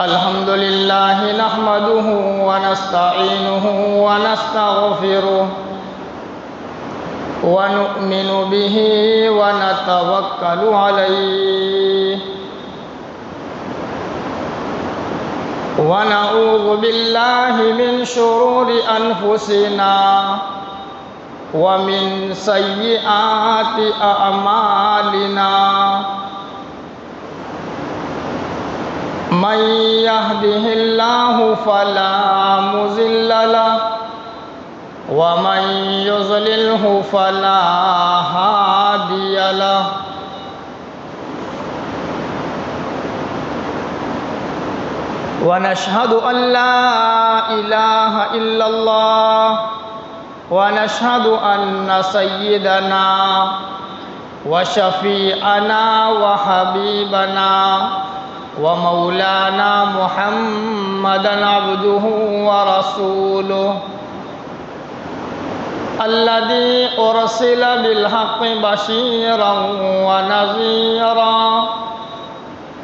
الحمد لله نحمده ونستعينه ونستغفره ونؤمن به ونتوكل عليه ونعوذ بالله من شرور أنفسنا ومن سيئات أعمالنا من يهده الله فلا مضل له ومن يضلله فلا هادي له ونشهد أن لا إله إلا الله ونشهد أن سيدنا وشفيعنا وحبيبنا ومولانا محمدا عبده ورسوله الذي أرسل بالحق بشيرا ونذيرا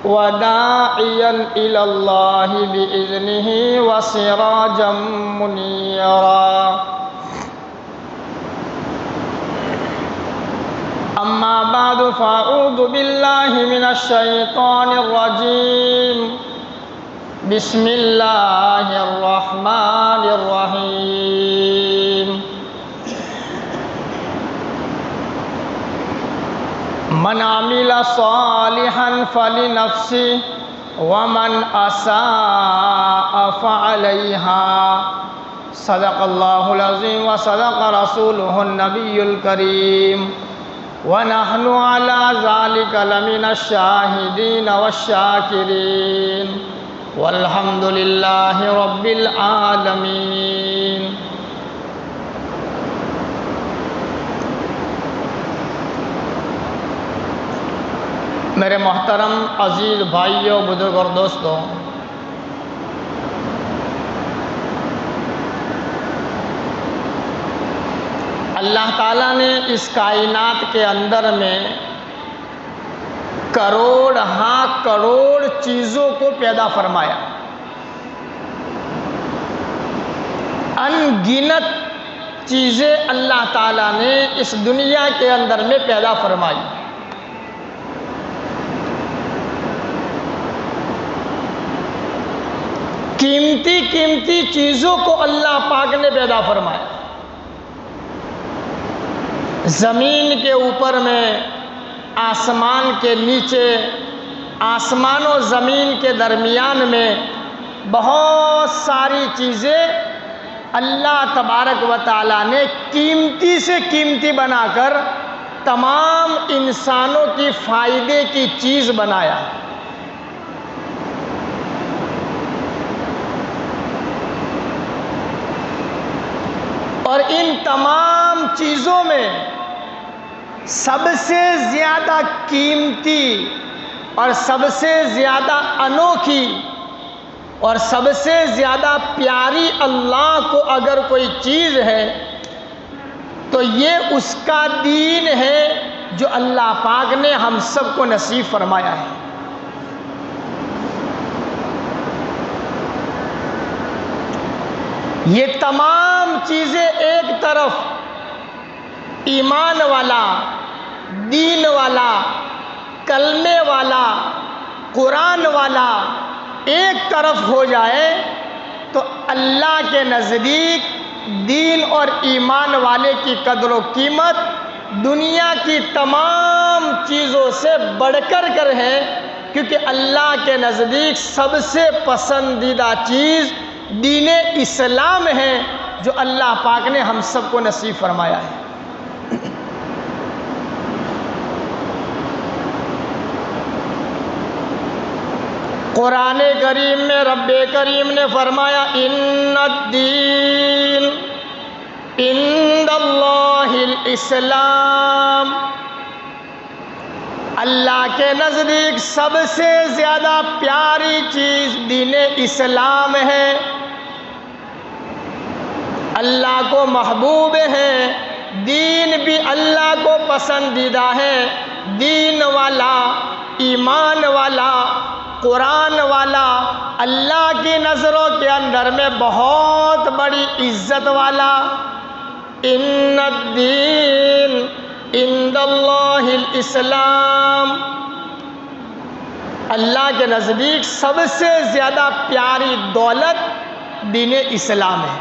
وداعيا إلى الله بإذنه وسراجا منيرا أما بعد فأعوذ بالله من الشيطان الرجيم بسم الله الرحمن الرحيم من عمل صالحا فلنفسه ومن أساء فعليها صدق الله العظيم وصدق رسوله النبي الكريم ونحن على ذلك لمن الشاهدين والشاكرين والحمد لله رب العالمين. میرے محترم عزیز بھائیوں، بزرگوں اور دوستوں، اللہ تعالیٰ نے اس کائنات کے اندر میں کروڑ کروڑ چیزوں کو پیدا فرمایا، ان گنت چیزیں اللہ تعالیٰ نے اس دنیا کے اندر میں پیدا فرمائی. قیمتی چیزوں کو اللہ پاک نے پیدا فرمایا. زمین کے اوپر میں، آسمان کے نیچے، آسمان و زمین کے درمیان میں بہت ساری چیزیں اللہ تبارک و تعالیٰ نے قیمتی سے قیمتی بنا کر تمام انسانوں کی فائدے کی چیز بنایا. اور ان تمام چیزوں میں سب سے زیادہ قیمتی اور سب سے زیادہ انوکھی اور سب سے زیادہ پیاری اللہ کو اگر کوئی چیز ہے تو یہ اس کا دین ہے جو اللہ پاک نے ہم سب کو نصیب فرمایا ہے. یہ تمام چیزیں ایک طرف ایمان والا، دین والا، کلمے والا، قرآن والا ایک طرف ہو جائے تو اللہ کے نزدیک دین اور ایمان والے کی قدر و قیمت دنیا کی تمام چیزوں سے بڑھ کر ہے، کیونکہ اللہ کے نزدیک سب سے پسندیدہ چیز دین اسلام ہے جو اللہ پاک نے ہم سب کو نصیب فرمایا ہے. قرآن کریم میں رب کریم نے فرمایا ان الدین عند اللہ الاسلام، اللہ کے نزدیک سب سے زیادہ پیاری چیز دین اسلام ہے، اللہ کو محبوب ہے، دین بھی اللہ کو پسندیدہ ہے. دین والا، ایمان والا، قرآن والا اللہ کی نظروں کے اندر میں بہت بڑی عزت والا. ان الدین عند اللہ الاسلام، اللہ کے نزدیک سب سے زیادہ پیاری دولت دین اسلام ہے،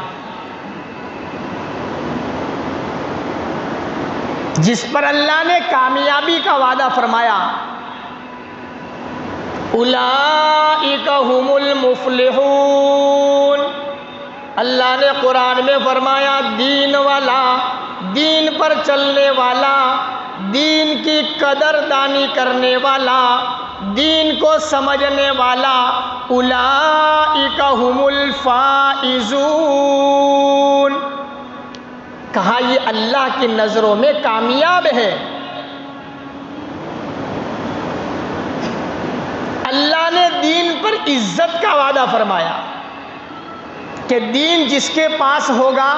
جس پر اللہ نے کامیابی کا وعدہ فرمایا. اولئک ھم المفلحون. اللہ نے قرآن میں فرمایا دین والا، دین پر چلنے والا، دین کی قدر دانی کرنے والا، دین کو سمجھنے والا، اولئک ھم الفائزون. کہا یہ اللہ کی نظروں میں کامیاب ہے. اللہ نے دین پر عزت کا وعدہ فرمایا کہ دین جس کے پاس ہوگا،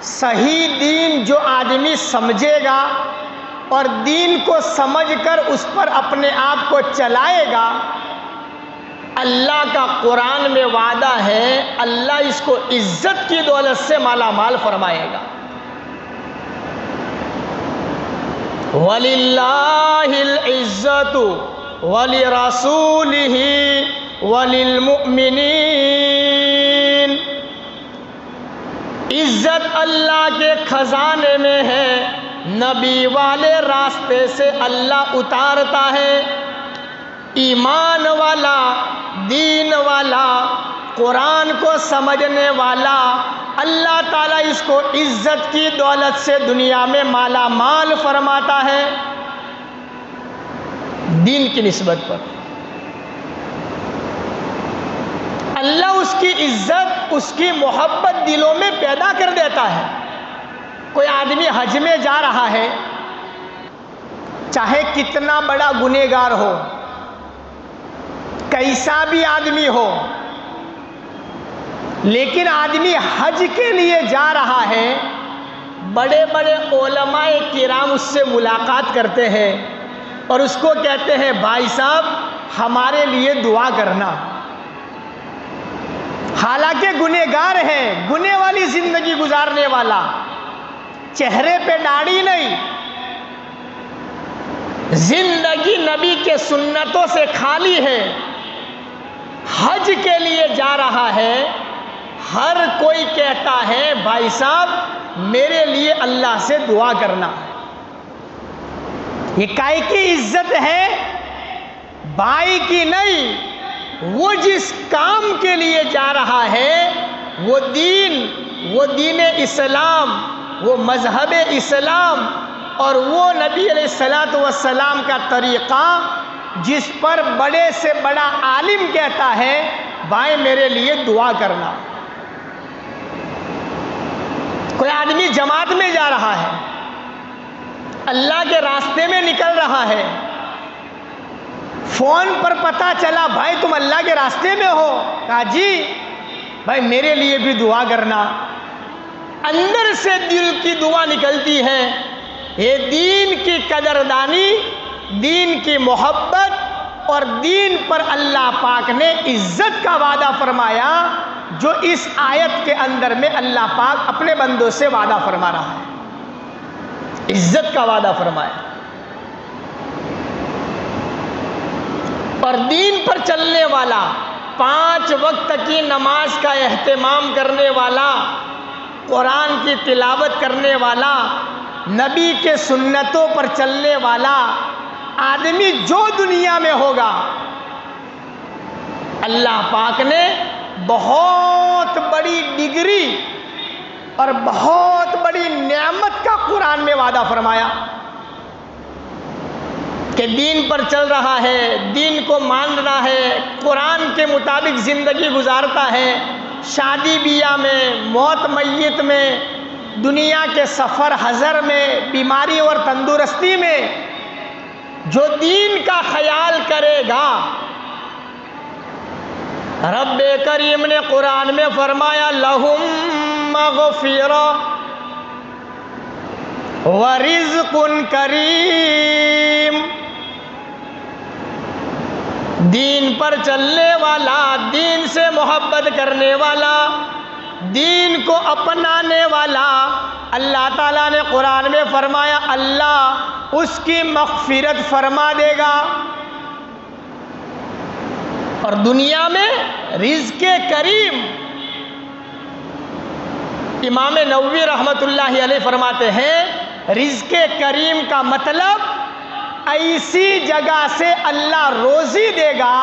صحیح دین جو آدمی سمجھے گا اور دین کو سمجھ کر اس پر اپنے آپ کو چلائے گا، اللہ کا قرآن میں وعدہ ہے اللہ اس کو عزت کی دولت سے مالا مال فرمائے گا. وَلِلَّهِ الْعِزَّةُ وَلِرَسُولِهِ وَلِلْمُؤْمِنِينَ. عزت اللہ کے خزانے میں ہے، نبی والے راستے سے اللہ اتارتا ہے. ایمان والا، دین والا، قرآن کو سمجھنے والا، اللہ تعالیٰ اس کو عزت کی دولت سے دنیا میں مالا مال فرماتا ہے دین کی نسبت پر. اللہ اس کی عزت، اس کی محبت دلوں میں پیدا کر دیتا ہے. کوئی آدمی حج میں جا رہا ہے، چاہے کتنا بڑا گنہگار ہو، کیسا بھی آدمی ہو، لیکن آدمی حج کے لیے جا رہا ہے. بڑے بڑے علماء کرام اس سے ملاقات کرتے ہیں اور اس کو کہتے ہیں بھائی صاحب ہمارے لیے دعا کرنا. حالانکہ گنہگار ہے، گنہ والی زندگی گزارنے والا، چہرے پہ داڑھی نہیں، زندگی نبی کے سنتوں سے خالی ہے، حج کے لیے جا رہا ہے. ہر کوئی کہتا ہے بھائی صاحب میرے لیے اللہ سے دعا کرنا. یہ کائے کی عزت ہے؟ بھائی کی نہیں. وہ جس کام کے لیے جا رہا ہے، وہ دین اسلام، وہ مذہب اسلام اور وہ نبی علیہ السلام کا طریقہ جس پر بڑے سے بڑا عالم کہتا ہے بھائی میرے لیے دعا کرنا. کوئی آدمی جماعت میں جا رہا ہے، اللہ کے راستے میں نکل رہا ہے، فون پر پتہ چلا بھائی تم اللہ کے راستے میں ہو، کہا جی بھائی میرے لیے بھی دعا کرنا. اندر سے دل کی دعا نکلتی ہے. یہ دین کی قدردانی، دین کی محبت اور دین پر اللہ پاک نے عزت کا وعدہ فرمایا، جو اس آیت کے اندر میں اللہ پاک اپنے بندوں سے وعدہ فرما رہا ہے. عزت کا وعدہ فرمایا اور دین پر چلنے والا، 5 وقت کی نماز کا اہتمام کرنے والا، قرآن کی تلاوت کرنے والا، نبی کے سنتوں پر چلنے والا آدمی جو دنیا میں ہوگا، اللہ پاک نے بہت بڑی ڈگری اور بہت بڑی نعمت کا قرآن میں وعدہ فرمایا کہ دین پر چل رہا ہے، دین کو مان رہا ہے، قرآن کے مطابق زندگی گزارتا ہے، شادی بیاہ میں، موت میت میں، دنیا کے سفر حضر میں، بیماری اور تندرستی میں جو دین کا خیال کرے گا، رب کریم نے قرآن میں فرمایا لہم مغفرہ ورزق کریم. دین پر چلنے والا، دین سے محبت کرنے والا، دین کو اپنانے والا، اللہ تعالیٰ نے قرآن میں فرمایا اللہ اس کی مغفرت فرما دے گا، اور دنیا میں رزق کریم۔ امام نووی رحمۃ اللہ علیہ فرماتے ہیں رزق کریم کا مطلب ایسی جگہ سے اللہ روزی دے گا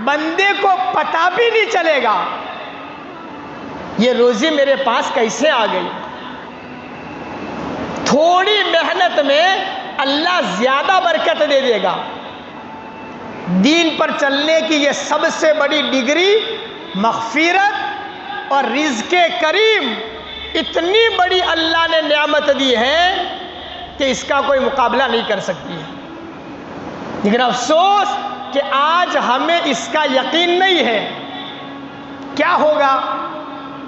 بندے کو پتہ بھی نہیں چلے گا یہ روزی میرے پاس کیسے آ گئی۔ تھوڑی محنت میں اللہ زیادہ برکت دے دے گا۔ دین پر چلنے کی یہ سب سے بڑی ڈگری مغفرت اور رزق کریم، اتنی بڑی اللہ نے نعمت دی ہے کہ اس کا کوئی مقابلہ نہیں کر سکتی ہے۔ لیکن افسوس کہ آج ہمیں اس کا یقین نہیں ہے۔ کیا ہوگا؟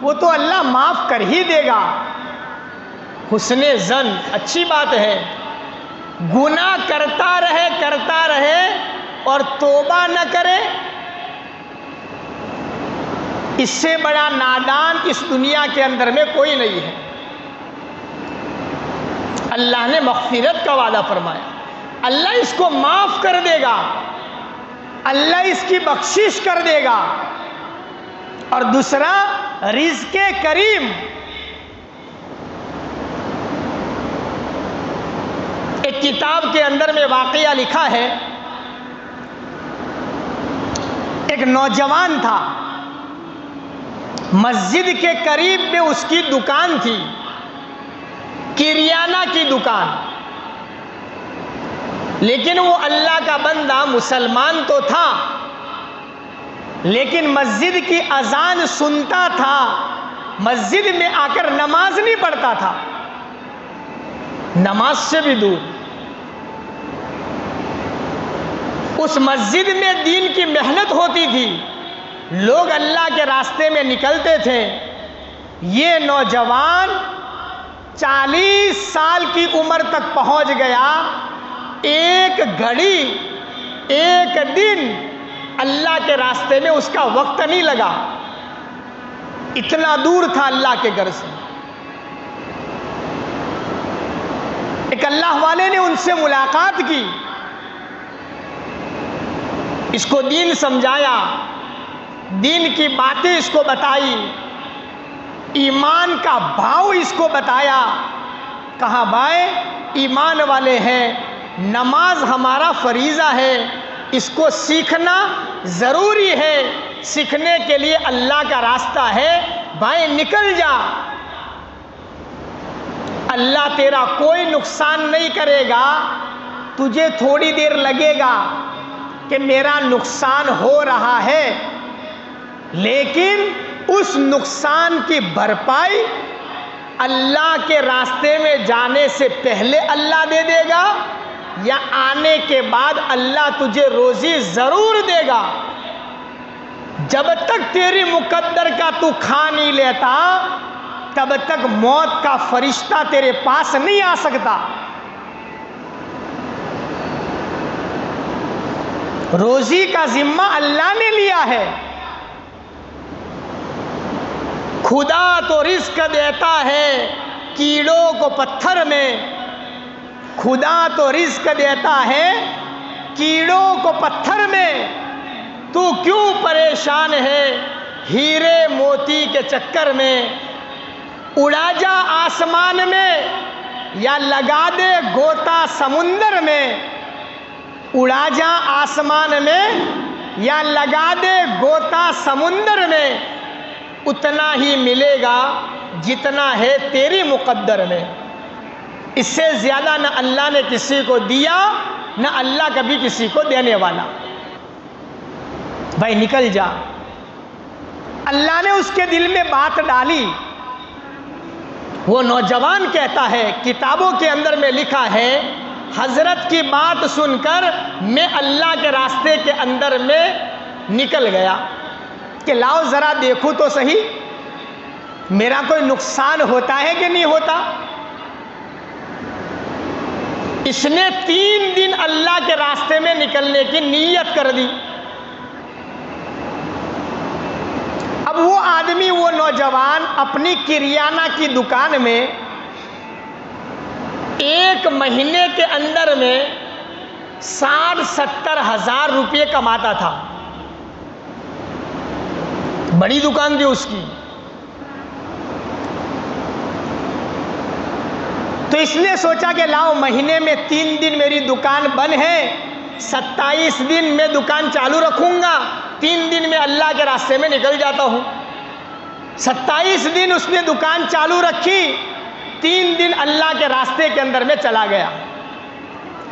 وہ تو اللہ معاف کر ہی دے گا۔ حسن ظن اچھی بات ہے، گناہ کرتا رہے اور توبہ نہ کرے، اس سے بڑا نادان اس دنیا کے اندر میں کوئی نہیں ہے۔ اللہ نے مغفرت کا وعدہ فرمایا، اللہ اس کو معاف کر دے گا، اللہ اس کی بخشش کر دے گا۔ اور دوسرا رزق کریم، ایک کتاب کے اندر میں واقعہ لکھا ہے، ایک نوجوان تھا، مسجد کے قریب میں اس کی دکان تھی، کریانہ کی دکان، لیکن وہ اللہ کا بندہ مسلمان تو تھا، لیکن مسجد کی اذان سنتا تھا، مسجد میں آ کر نماز نہیں پڑھتا تھا، نماز سے بھی دور۔ اس مسجد میں دین کی محنت ہوتی تھی، لوگ اللہ کے راستے میں نکلتے تھے۔ یہ نوجوان 40 سال کی عمر تک پہنچ گیا، ایک گھڑی ایک دن اللہ کے راستے میں اس کا وقت نہیں لگا، اتنا دور تھا اللہ کے گھر سے۔ ایک اللہ والے نے ان سے ملاقات کی، اس کو دین سمجھایا، دین کی باتیں اس کو بتائی، ایمان کا بھاؤ اس کو بتایا۔ کہا بھائی ایمان والے ہیں، نماز ہمارا فریضہ ہے، اس کو سیکھنا ضروری ہے، سیکھنے کے لیے اللہ کا راستہ ہے، بھائی نکل جا، اللہ تیرا کوئی نقصان نہیں کرے گا، تجھے تھوڑی دیر لگے گا کہ میرا نقصان ہو رہا ہے، لیکن اس نقصان کی بھرپائی اللہ کے راستے میں جانے سے پہلے اللہ دے دے گا یا آنے کے بعد اللہ تجھے روزی ضرور دے گا۔ جب تک تیری مقدر کا تو کھا نہیں لیتا تب تک موت کا فرشتہ تیرے پاس نہیں آ سکتا۔ روزی کا ذمہ اللہ نے لیا ہے۔ خدا تو رزق دیتا ہے کیڑوں کو پتھر میں، خدا تو رزق دیتا ہے کیڑوں کو پتھر میں، تو کیوں پریشان ہے ہیرے موتی کے چکر میں؟ اڑا جا آسمان میں یا لگا دے گوتا سمندر میں، اڑا جا آسمان میں یا لگا دے گوتا سمندر میں، اتنا ہی ملے گا جتنا ہے تیری مقدر میں۔ اس سے زیادہ نہ اللہ نے کسی کو دیا، نہ اللہ کبھی کسی کو دینے والا۔ بھائی نکل جا۔ اللہ نے اس کے دل میں بات ڈالی۔ وہ نوجوان کہتا ہے، کتابوں کے اندر میں لکھا ہے، حضرت کی بات سن کر میں اللہ کے راستے کے اندر میں نکل گیا کہ لاؤ ذرا دیکھوں تو صحیح میرا کوئی نقصان ہوتا ہے کہ نہیں ہوتا۔ اس نے 3 دن اللہ کے راستے میں نکلنے کی نیت کر دی، آدمی، وہ نوجوان اپنی کریانہ کی دکان میں ایک مہینے کے اندر میں 60-70 ہزار روپے کماتا تھا. بڑی دکان تھی اس کی. تو اس نے سوچا کہ لاؤ مہینے میں 3 دن میری دکان بند ہے، 27 دن میں دکان چالو رکھوں گا، 3 دن میں اللہ کے راستے میں نکل جاتا ہوں. 27 دن اس نے دکان چالو رکھی، 3 دن اللہ کے راستے کے اندر میں چلا گیا.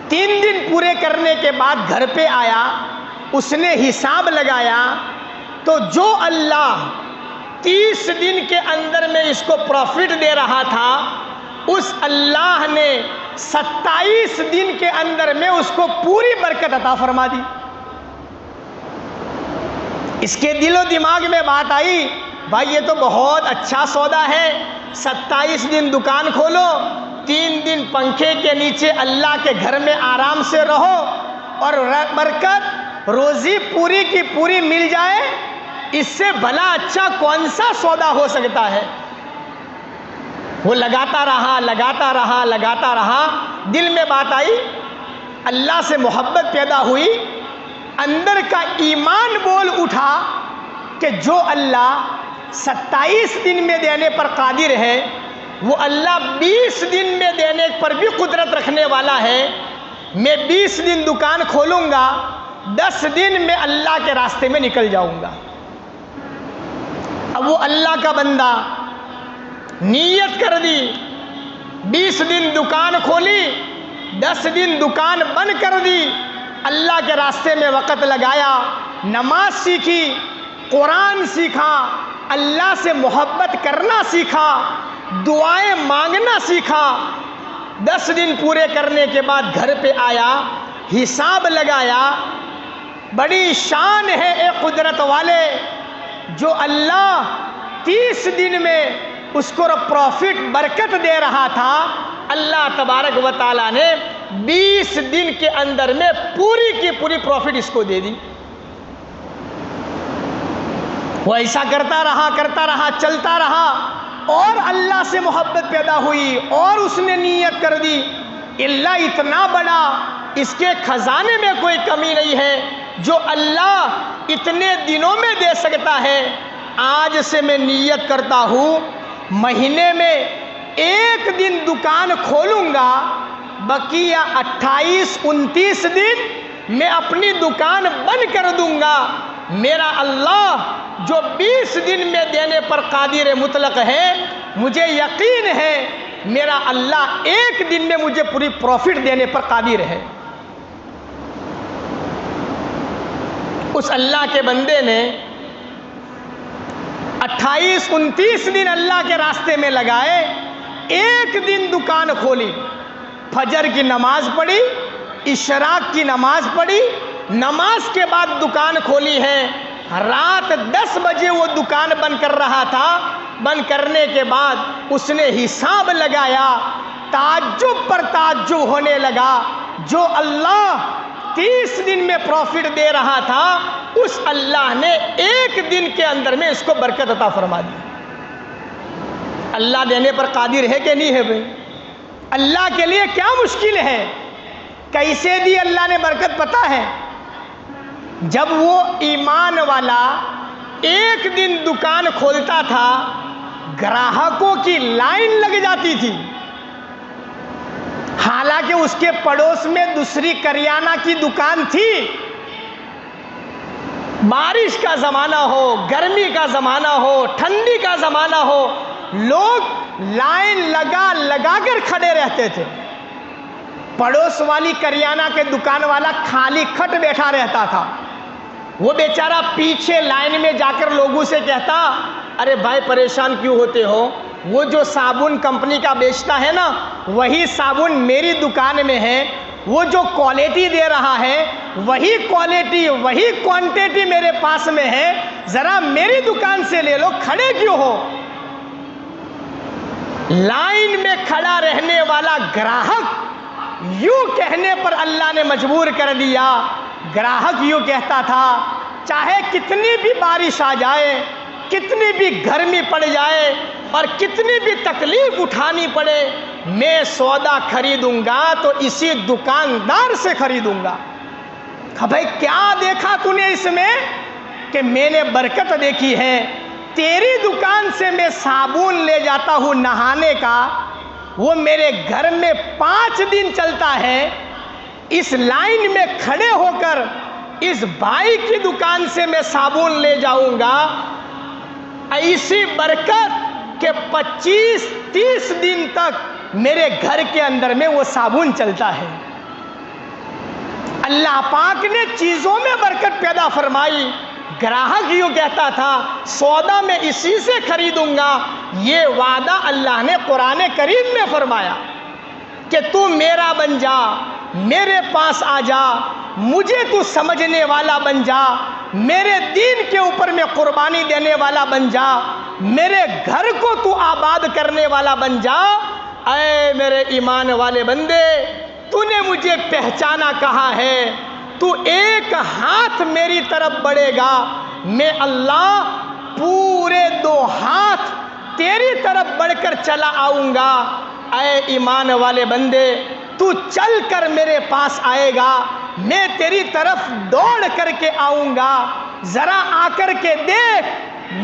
3 دن پورے کرنے کے بعد گھر پہ آیا، اس نے حساب لگایا تو جو اللہ 30 دن کے اندر میں اس کو پروفٹ دے رہا تھا، اس اللہ نے 27 دن کے اندر میں اس کو پوری برکت عطا فرما دی. اس کے دل و دماغ میں بات آئی، بھائی یہ تو بہت اچھا سودا ہے، 27 دن دکان کھولو، 3 دن پنکھے کے نیچے اللہ کے گھر میں آرام سے رہو اور برکت روزی پوری کی پوری مل جائے. اس سے بھلا اچھا کون سا سودا ہو سکتا ہے؟ وہ لگاتا رہا. دل میں بات آئی، اللہ سے محبت پیدا ہوئی، اندر کا ایمان بول اٹھا کہ جو اللہ 27 دن میں دینے پر قادر ہے، وہ اللہ 20 دن میں دینے پر بھی قدرت رکھنے والا ہے. میں 20 دن دکان کھولوں گا، 10 دن میں اللہ کے راستے میں نکل جاؤں گا. اب وہ اللہ کا بندہ نیت کر دی، 20 دن دکان کھولی، 10 دن دکان بند کر دی، اللہ کے راستے میں وقت لگایا، نماز سیکھی، قرآن سیکھا، اللہ سے محبت کرنا سیکھا، دعائیں مانگنا سیکھا. 10 دن پورے کرنے کے بعد گھر پہ آیا، حساب لگایا. بڑی شان ہے اے قدرت والے، جو اللہ 30 دن میں اس کو پروفٹ برکت دے رہا تھا، اللہ تبارک و تعالیٰ نے 20 دن کے اندر میں پوری کی پوری پروفٹ اس کو دے دی. وہ ایسا کرتا رہا چلتا رہا، اور اللہ سے محبت پیدا ہوئی، اور اس نے نیت کر دی، اللہ اتنا بڑا، اس کے خزانے میں کوئی کمی نہیں ہے، جو اللہ اتنے دنوں میں دے سکتا ہے. آج سے میں نیت کرتا ہوں، مہینے میں 1 دن دکان کھولوں گا، بقیہ 28-29 دن میں اپنی دکان بند کر دوں گا. میرا اللہ جو 20 دن میں دینے پر قادر مطلق ہے، مجھے یقین ہے میرا اللہ 1 دن میں مجھے پوری پروفٹ دینے پر قادر ہے. اس اللہ کے بندے نے 28-29 دن اللہ کے راستے میں لگائے، 1 دن دکان کھولی، فجر کی نماز پڑھی، اشراق کی نماز پڑھی، نماز کے بعد دکان کھولی ہے. رات 10 بجے وہ دکان بند کر رہا تھا. بند کرنے کے بعد اس نے حساب لگایا، تعجب پر تعجب ہونے لگا. جو اللہ 30 دن میں پروفٹ دے رہا تھا، اس اللہ نے 1 دن کے اندر میں اس کو برکت عطا فرما دی. اللہ دینے پر قادر ہے کہ نہیں ہے بھائی؟ اللہ کے لیے کیا مشکل ہے؟ کیسے دی اللہ نے برکت پتہ ہے؟ جب وہ ایمان والا 1 دن دکان کھولتا تھا، گراہکوں کی لائن لگ جاتی تھی. حالانکہ اس کے پڑوس میں دوسری کریانہ کی دکان تھی. بارش کا زمانہ ہو، گرمی کا زمانہ ہو، ٹھنڈی کا زمانہ ہو، لوگ لائن لگا کر کھڑے رہتے تھے. پڑوس والی کریانہ کے دکان والا خالی کھٹ بیٹھا رہتا تھا. وہ بیچارہ پیچھے لائن میں جا کر لوگوں سے کہتا، ارے بھائی پریشان کیوں ہوتے ہو؟ وہ جو صابن کمپنی کا بیچتا ہے نا، وہی صابن میری دکان میں ہے، وہ جو کوالٹی دے رہا ہے وہی کوالٹی وہی کوانٹیٹی میرے پاس میں ہے، ذرا میری دکان سے لے لو، کھڑے کیوں ہو؟ لائن میں کھڑا رہنے والا گراہک یوں کہنے پر اللہ نے مجبور کر دیا. گراہک یوں کہتا تھا، چاہے کتنی بھی بارش آ جائے، کتنی بھی گرمی پڑ جائے اور کتنی بھی تکلیف اٹھانی پڑے، میں سودا خریدوں گا تو اسی دکاندار سے خریدوں گا۔ بھائی کیا دیکھا تو نے اس میں؟ کہ میں نے برکت دیکھی ہے۔ تیری دکان سے میں صابن لے جاتا ہوں نہانے کا، وہ میرے گھر میں 5 دن چلتا ہے۔ اس لائن میں کھڑے ہو کر اس بھائی کی دکان سے میں صابن لے جاؤں گا، ایسی برکت کہ 25-30 دن تک میرے گھر کے اندر میں وہ صابن چلتا ہے۔ اللہ پاک نے چیزوں میں برکت پیدا فرمائی۔ گراہک یوں کہتا تھا سودا میں اسی سے خریدوں گا، یہ وعدہ اللہ نے قرآن کریم میں فرمایا کہ تو میرا بن جا، میرے پاس آ جا، مجھے تو سمجھنے والا بن جا، میرے دین کے اوپر میں قربانی دینے والا بن جا، میرے گھر کو تو آباد کرنے والا بن جا۔ اے میرے ایمان والے بندے، تو نے مجھے پہچانا کہاں ہے؟ تو ایک ہاتھ میری طرف بڑھے گا، میں اللہ پورے 2 ہاتھ تیری طرف بڑھ کر چلا آؤں گا۔ اے ایمان والے بندے، تو چل کر میرے پاس آئے گا، میں تیری طرف دوڑ کر کے آؤں گا۔ ذرا آ کر کے دیکھ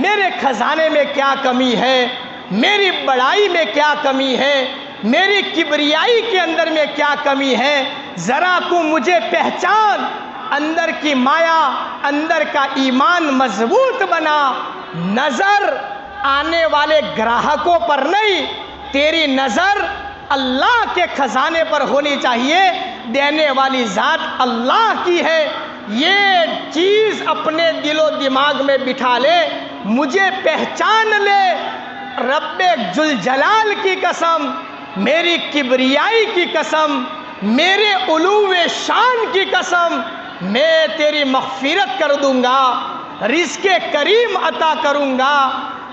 میرے خزانے میں کیا کمی ہے، میری بڑائی میں کیا کمی ہے، میری کبریائی کے اندر میں کیا کمی ہے، ذرا تو مجھے پہچان۔ اندر کی مایا، اندر کا ایمان مضبوط بنا۔ نظر آنے والے گراہکوں پر نہیں، تیری نظر اللہ کے خزانے پر ہونی چاہیے۔ دینے والی ذات اللہ کی ہے، یہ چیز اپنے دل و دماغ میں بٹھا لے، مجھے پہچان لے۔ رب ذوالجلال کی قسم، میری کبریائی کی قسم، میرے علو شان کی قسم، میں تیری مغفرت کر دوں گا، رزق کریم عطا کروں گا،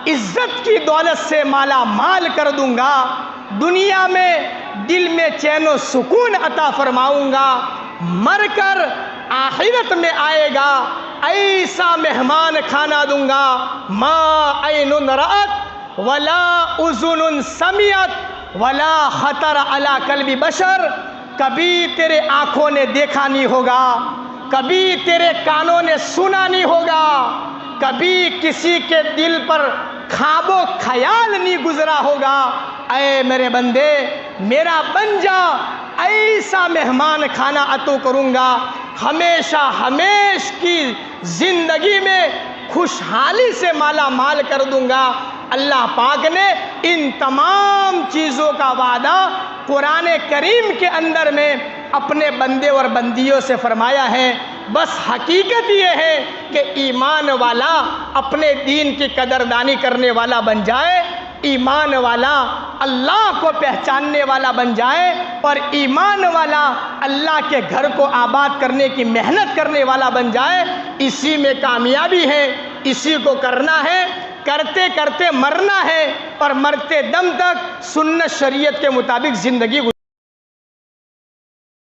عزت کی دولت سے مالا مال کر دوں گا، دنیا میں دل میں چین و سکون عطا فرماؤں گا، مر کر آخرت میں آئے گا ایسا مہمان کھانا دوں گا، ما عین رأت ولا اذن سمعت ولا خطر علی قلب بشر۔ کبھی تیرے آنکھوں نے دیکھا نہیں ہوگا، کبھی تیرے کانوں نے سنا نہیں ہوگا، کبھی کسی کے دل پر خواب و خیال نہیں گزرا ہوگا۔ اے میرے بندے، میرا بن جا، ایسا مہمان کھانا عطا کروں گا، ہمیشہ ہمیش کی زندگی میں خوشحالی سے مالا مال کر دوں گا۔ اللہ پاک نے ان تمام چیزوں کا وعدہ قرآن کریم کے اندر میں اپنے بندے اور بندیوں سے فرمایا ہے۔ بس حقیقت یہ ہے کہ ایمان والا اپنے دین کی قدردانی کرنے والا بن جائے، ایمان والا اللہ کو پہچاننے والا بن جائے، اور ایمان والا اللہ کے گھر کو آباد کرنے کی محنت کرنے والا بن جائے۔ اسی میں کامیابی ہے، اسی کو کرنا ہے، کرتے کرتے مرنا ہے، اور مرتے دم تک سنت شریعت کے مطابق زندگی